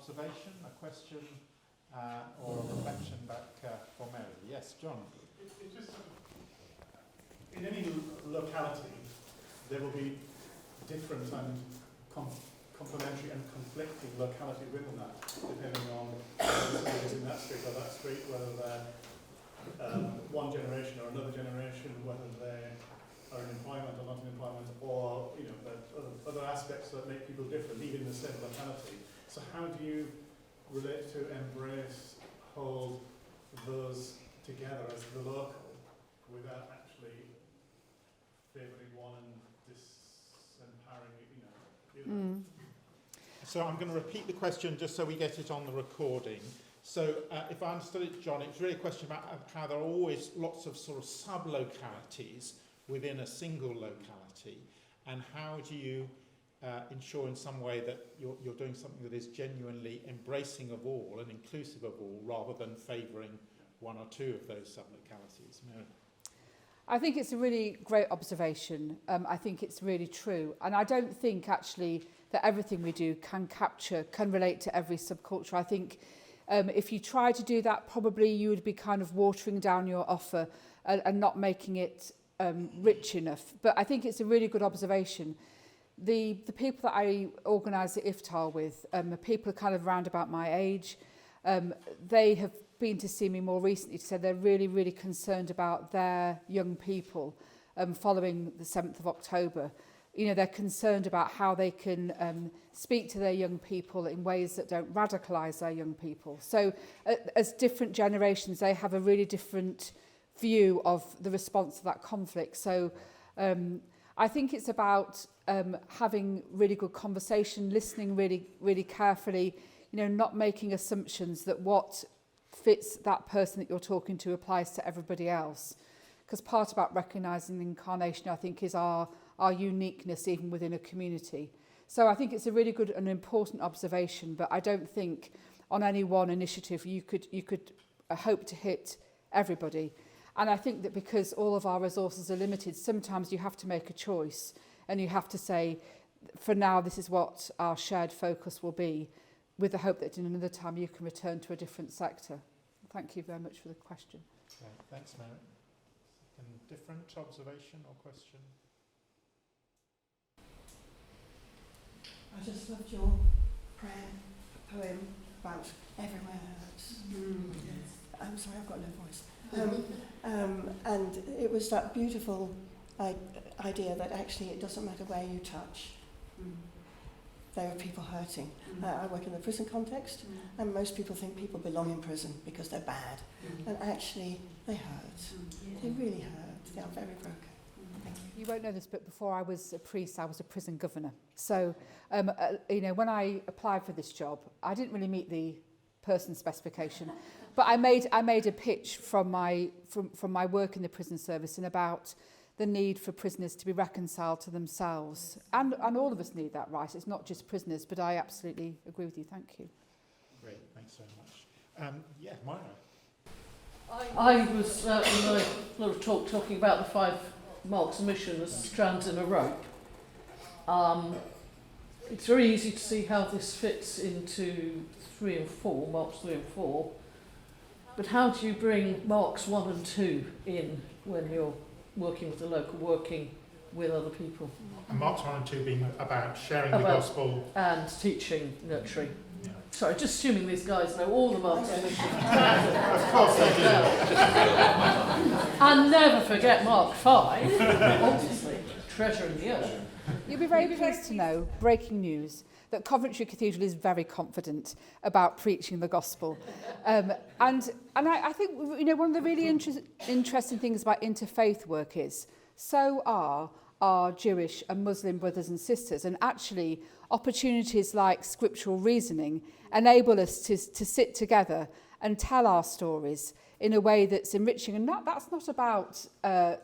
observation, a question, or a reflection back for Mary? Yes, John. It just in any locality, there will be different and complementary and conflicting locality within that, depending on whether somebody is in that street or that street, whether they're one generation or another generation, whether they are in employment or not in employment, or the other aspects that make people different, even in the same locality. So how do you relate to, embrace, hold those together as the local without actually favouring one and disempowering the other? So I'm going to repeat the question just so we get it on the recording. So if I understood it, John, it's really a question about how there are always lots of sort of sub-localities within a single locality, and how do you ensure in some way that you're doing something that is genuinely embracing of all and inclusive of all, rather than favouring one or two of those sub-localities? Mary? I think it's a really great observation. I think it's really true. And I don't think actually that everything we do can relate to every subculture. I think if you try to do that, probably you would be kind of watering down your offer and not making it rich enough. But I think it's a really good observation. The people that I organise the iftar with, the people are kind of around about my age. They have been to see me more recently to say they're really, really concerned about their young people following the 7th of October. They're concerned about how they can speak to their young people in ways that don't radicalise their young people. So as different generations, they have a really different view of the response to that conflict. So I think it's about having really good conversation, listening really, really carefully, not making assumptions that what fits that person that you're talking to applies to everybody else. Because part about recognising the incarnation, I think, is our uniqueness even within a community. So I think it's a really good and important observation, but I don't think on any one initiative you could hope to hit everybody. And I think that because all of our resources are limited, sometimes you have to make a choice and you have to say, for now, this is what our shared focus will be, with the hope that in another time you can return to a different sector. Thank you very much for the question. Okay, thanks, Mary. Different observation or question? I just loved your prayer poem about everywhere hurts. Yes. I'm sorry, I've got no voice. And it was that beautiful idea that actually it doesn't matter where you touch. There are people hurting. I work in the prison context, and most people think people belong in prison because they're bad. And actually, they hurt. They really hurt. They are very broken. Thank you. You won't know this, but before I was a priest, I was a prison governor. So, when I applied for this job, I didn't really meet the person specification, but I made a pitch from my work in the prison service and about the need for prisoners to be reconciled to themselves. And all of us need that, right? It's not just prisoners, but I absolutely agree with you. Thank you. Great, thanks so much. Yeah, Myra. I was in a lot of talking about the 5 marks of mission as strands in a rope. It's very easy to see how this fits into 3 and 4, marks 3 and 4. But how do you bring marks 1 and 2 in when you're working with the local, working with other people? And marks 1 and 2 being about sharing the gospel. And teaching, nurturing. Yeah. Sorry, just assuming these guys know all the marks of mission. Of course they do. And never forget Mark 5, obviously, treasure in the earth. You'll be very pleased to know, breaking news, that Coventry Cathedral is very confident about preaching the gospel. And I think, one of the really interesting things about interfaith work is, so are our Jewish and Muslim brothers and sisters. And actually, opportunities like scriptural reasoning enable us to sit together and tell our stories in a way that's enriching. And that's not about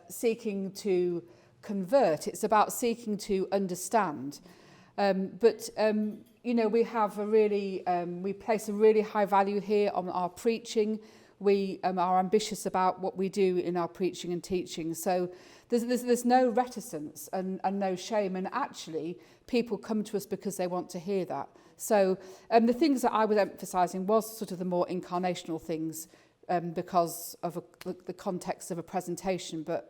seeking to convert, it's about seeking to understand. We have we place a really high value here on our preaching. We are ambitious about what we do in our preaching and teaching. So there's no reticence and no shame. And actually, people come to us because they want to hear that. So the things that I was emphasising was sort of the more incarnational things because of the context of a presentation, but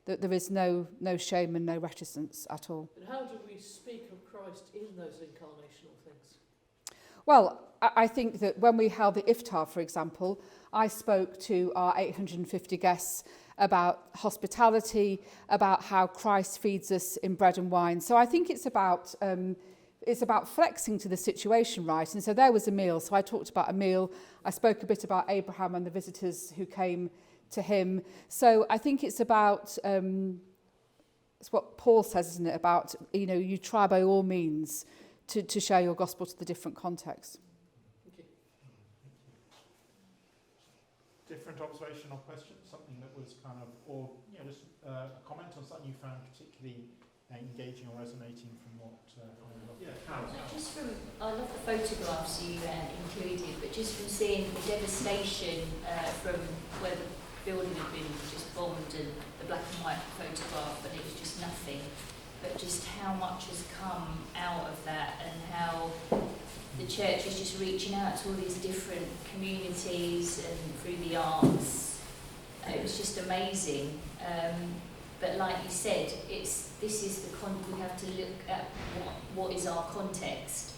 there is no shame and no reticence at all. And how do we speak of Christ in those incarnational things? Well, I think that when we held the iftar, for example, I spoke to our 850 guests about hospitality, about how Christ feeds us in bread and wine. So I think it's about flexing to the situation, right? And so there was a meal. So I talked about a meal. I spoke a bit about Abraham and the visitors who came to him. So I think it's about, it's what Paul says, isn't it? About, you try by all means to share your gospel to the different contexts. Thank you. Different observation or question? Something that was kind of, or just a comment on something you found particularly engaging or resonating from what Carol. I love the photographs you included, but just from seeing the devastation from where the building had been just bombed and the black and white photograph, and it was just nothing, but just how much has come out of that and how the church is just reaching out to all these different communities and through the arts. It was just amazing. But like you said, we have to look at what is our context.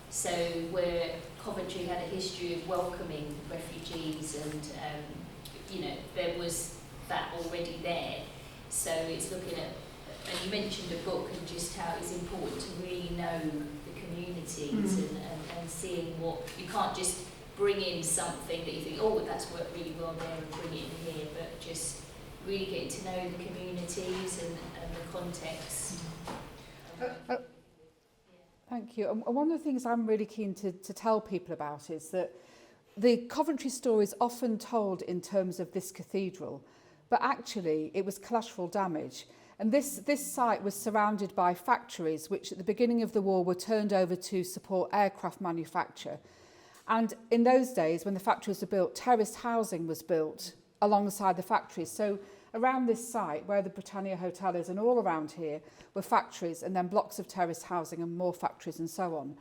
So where Coventry had a history of welcoming refugees and, there was that already there. So it's looking at, and you mentioned a book and just how it's important to really know the communities and seeing what, you can't just bring in something that you think, oh, that's worked really well there and bring it in here, but just really getting to know the communities and the context. Thank you. And one of the things I'm really keen to tell people about is that the Coventry story is often told in terms of this cathedral, but actually it was collateral damage. And this site was surrounded by factories which at the beginning of the war were turned over to support aircraft manufacture. And in those days, when the factories were built, terraced housing was built alongside the factories. So around this site, where the Britannia Hotel is, and all around here, were factories and then blocks of terraced housing and more factories and so on.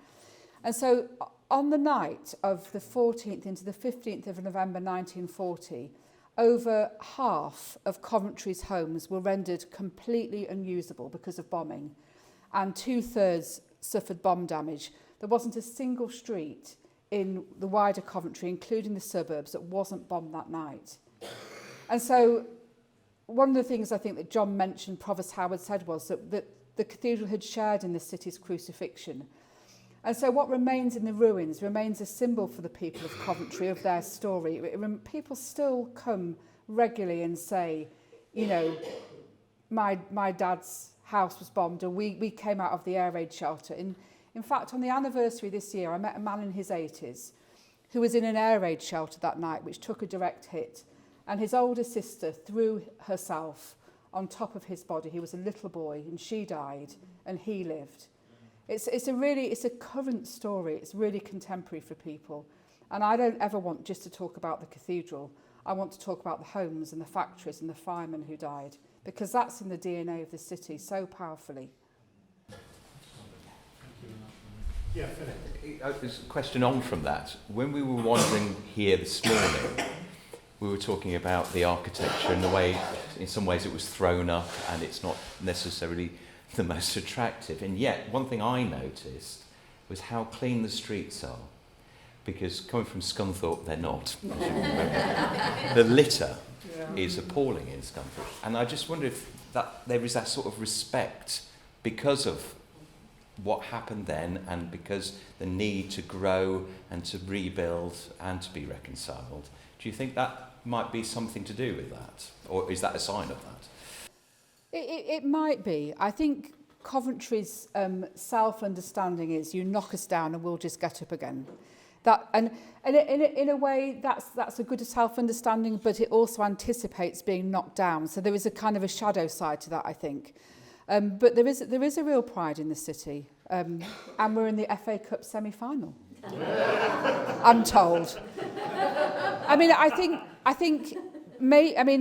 And so on the night of the 14th into the 15th of November 1940, over half of Coventry's homes were rendered completely unusable because of bombing, and 2/3 suffered bomb damage. There wasn't a single street in the wider Coventry, including the suburbs, that wasn't bombed that night. And so one of the things I think that John mentioned, Provost Howard said, was that the cathedral had shared in the city's crucifixion. And so what remains in the ruins remains a symbol for the people of Coventry, of their story. People still come regularly and say, my dad's house was bombed, or we came out of the air raid shelter. In fact, on the anniversary this year, I met a man in his 80s who was in an air raid shelter that night, which took a direct hit. And his older sister threw herself on top of his body. He was a little boy, and she died, and he lived. It's a current story. It's really contemporary for people. And I don't ever want just to talk about the cathedral. I want to talk about the homes and the factories and the firemen who died, because that's in the DNA of the city so powerfully. Yeah, Philip. There's a question on from that. When we were wandering here this morning, we were talking about the architecture and the way, in some ways, it was thrown up and it's not necessarily the most attractive. And yet, one thing I noticed was how clean the streets are. Because coming from Scunthorpe, they're not. As you remember. The litter is appalling in Scunthorpe. And I just wonder if there is that sort of respect because of what happened then and because the need to grow and to rebuild and to be reconciled. Do you think that might be something to do with that? Or is that a sign of that? It might be. I think Coventry's self-understanding is you knock us down and we'll just get up again. And in a way, that's a good we're but it also anticipates being knocked down. So there is a kind of a shadow side to that, I think. But there is a real pride in the city. And we're in the FA Cup semi-final. I'm told. I mean,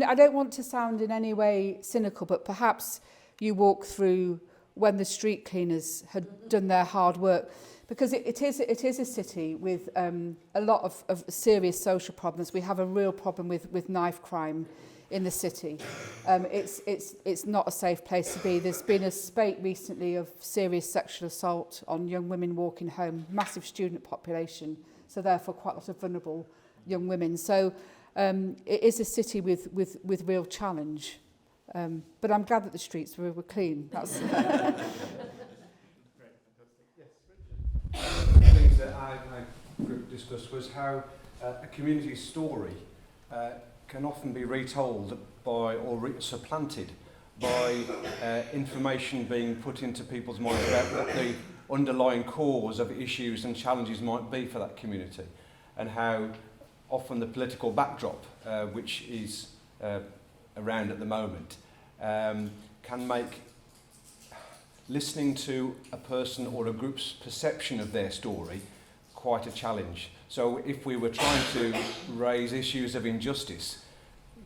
I don't want to sound in any way cynical, but perhaps you walk through when the street cleaners had done their hard work. because it is a city with a lot of serious social problems. We have a real problem with knife crime in the city. It's not a safe place to be. There's been a spate recently of serious sexual assault on young women walking home, massive student population, so therefore quite a lot of vulnerable young women. So it is a city with real challenge. But I'm glad that the streets were clean. That's One of the things that I group discussed was how a community story can often be retold by or supplanted by information being put into people's minds about what the underlying cause of issues and challenges might be for that community, and how often the political backdrop, which is around at the moment, can make listening to a person or a group's perception of their story quite a challenge. So if we were trying to raise issues of injustice,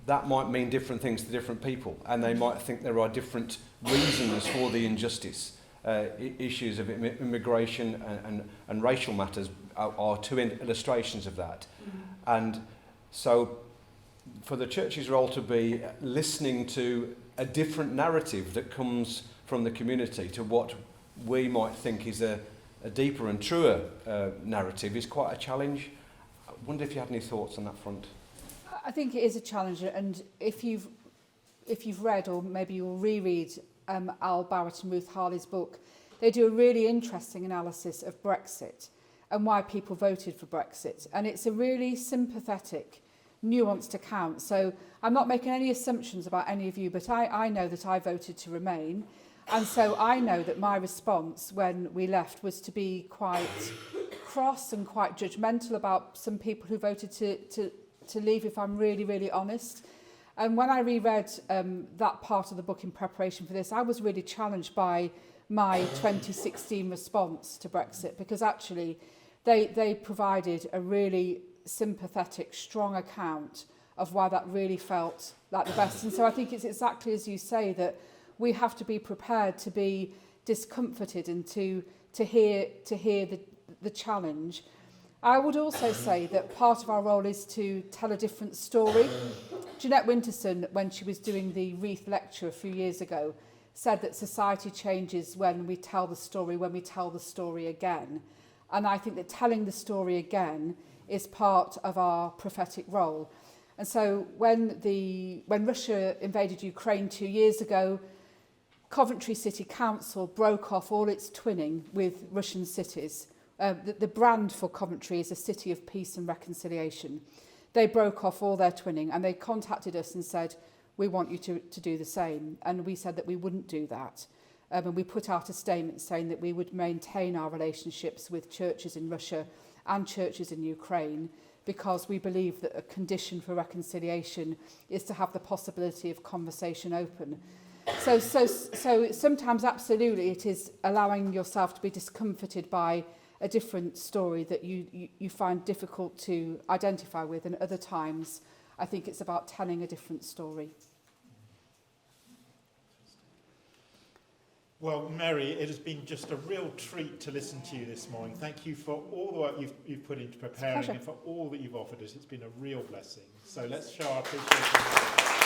that might mean different things to different people, and they might think there are different reasons for the injustice. Issues of immigration and racial matters are two illustrations of that. And so for the church's role to be listening to a different narrative that comes from the community to what we might think is a deeper and truer narrative is quite a challenge. I wonder if you had any thoughts on that front. I think it is a challenge, and if you've read, or maybe you'll reread Al Barrett and Ruth Harley's book, they do a really interesting analysis of Brexit and why people voted for Brexit, and it's a really sympathetic, nuanced account. So I'm not making any assumptions about any of you, but I know that I voted to remain, and so I know that my response when we left was to be quite cross and quite judgmental about some people who voted to leave, if I'm really, really honest. And when I reread that part of the book in preparation for this, I was really challenged by my 2016 response to Brexit, because actually they provided a really sympathetic, strong account of why that really felt like the best. And so I think it's exactly as you say, that we have to be prepared to be discomforted and to hear the challenge. I would also say that part of our role is to tell a different story. Jeanette Winterson, when she was doing the Wreath lecture a few years ago, said that society changes when we tell the story again. And I think that telling the story again is part of our prophetic role. And so when Russia invaded Ukraine 2 years ago, Coventry City Council broke off all its twinning with Russian cities. The brand for Coventry is a city of peace and reconciliation. They broke off all their twinning, and they contacted us and said, we want you to do the same. And we said that we wouldn't do that. And we put out a statement saying that we would maintain our relationships with churches in Russia and churches in Ukraine, because we believe that a condition for reconciliation is to have the possibility of conversation open. So sometimes absolutely it is allowing yourself to be discomforted by a different story that you find difficult to identify with, and other times I think it's about telling a different story. Well, Mary, it has been just a real treat to listen to you this morning. Thank you for all the work you've put into preparing and for all that you've offered us. It's been a real blessing. So let's show our appreciation.